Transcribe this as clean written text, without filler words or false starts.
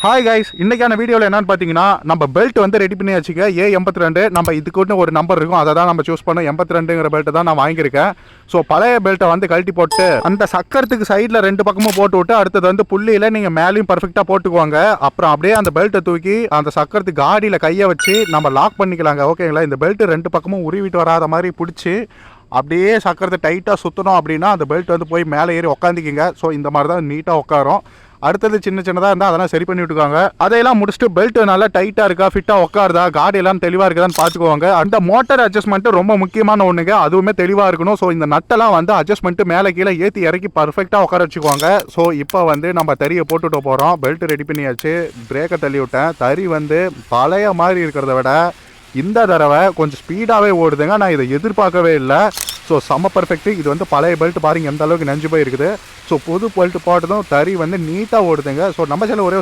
Hi guys, இன்னைக்கான வீடியோவில் என்னன்னு பார்த்தீங்கன்னா நம்ம பெல்ட் வந்து ரெடி பண்ணி வச்சுக்க A82. நம்ம இதுக்குன்னு ஒரு நம்பர் இருக்கும், அதை தான் நம்ம சூஸ் பண்ணோம். 82ங்கிற பெல்ட் தான் நான் வாங்கியிருக்கேன். ஸோ பழைய பெல்ட்டை வந்து கழட்டி போட்டு அந்த சக்கரத்துக்கு சைடில் 2 பக்கமும் போட்டு விட்டு அடுத்தது வந்து புள்ளியில் நீங்கள் மேலேயும் பர்ஃபெக்டாக போட்டுக்குவாங்க. அப்புறம் அப்படியே அந்த பெல்ட்டை தூக்கி அந்த சக்கரத்துக்கு காடியில் கையை வச்சு நம்ம லாக் பண்ணிக்கலாங்க. ஓகேங்களா? இந்த பெல்ட் 2 பக்கமும் உருவிட்டு வராத மாதிரி பிடிச்சி அப்படியே சக்கரத்தை டைட்டாக சுற்றணும் அப்படின்னா அந்த பெல்ட் வந்து போய் மேலே ஏறி உட்காந்துக்கிங்க. ஸோ இந்த மாதிரி தான் நீட்டாக உட்காரும். அடுத்தது சின்ன சின்னதாக இருந்தால் அதெல்லாம் சரி பண்ணி விட்டுருக்காங்க. அதையெல்லாம் முடிச்சுட்டு பெல்ட் நல்லா டைட்டாக இருக்கா, ஃபிட்டாக உட்காருதா, காடி எல்லாம் தெளிவாக இருக்குதான்னு பார்த்துக்குவாங்க. அந்த மோட்டர் அட்ஜஸ்ட்மெண்ட் ரொம்ப முக்கியமான ஒன்றுங்க, அதுவுமே தெளிவாக இருக்கணும். ஸோ இந்த நட்டெல்லாம் வந்து அட்ஜஸ்ட்மெண்ட் மேலே கீழே ஏற்றி இறக்கி பர்ஃபெக்டாக உட்கார வச்சுக்குவாங்க. ஸோ இப்போ வந்து நம்ம தறியை போட்டுவிட்டு போகிறோம். பெல்ட் ரெடி பண்ணியாச்சு, பிரேக்கை தள்ளி விட்டேன். தறி வந்து பழைய மாதிரி இருக்கிறத விட இந்த தடவை கொஞ்சம் ஸ்பீடாகவே ஓடுதுங்க. நான் இதை எதிர்பார்க்கவே இல்லை. ஸோ செம்ம பர்ஃபெக்ட். இது வந்து பழைய பெல்ட் பாருங்கள் எந்த அளவுக்கு நெஞ்சு போய் இருக்குது. ஸோ புது பெல்ட் போட்டதும் தறி வந்து நீட்டாக ஓடுதுங்க. ஸோ நம்ம சேனல் ஒரே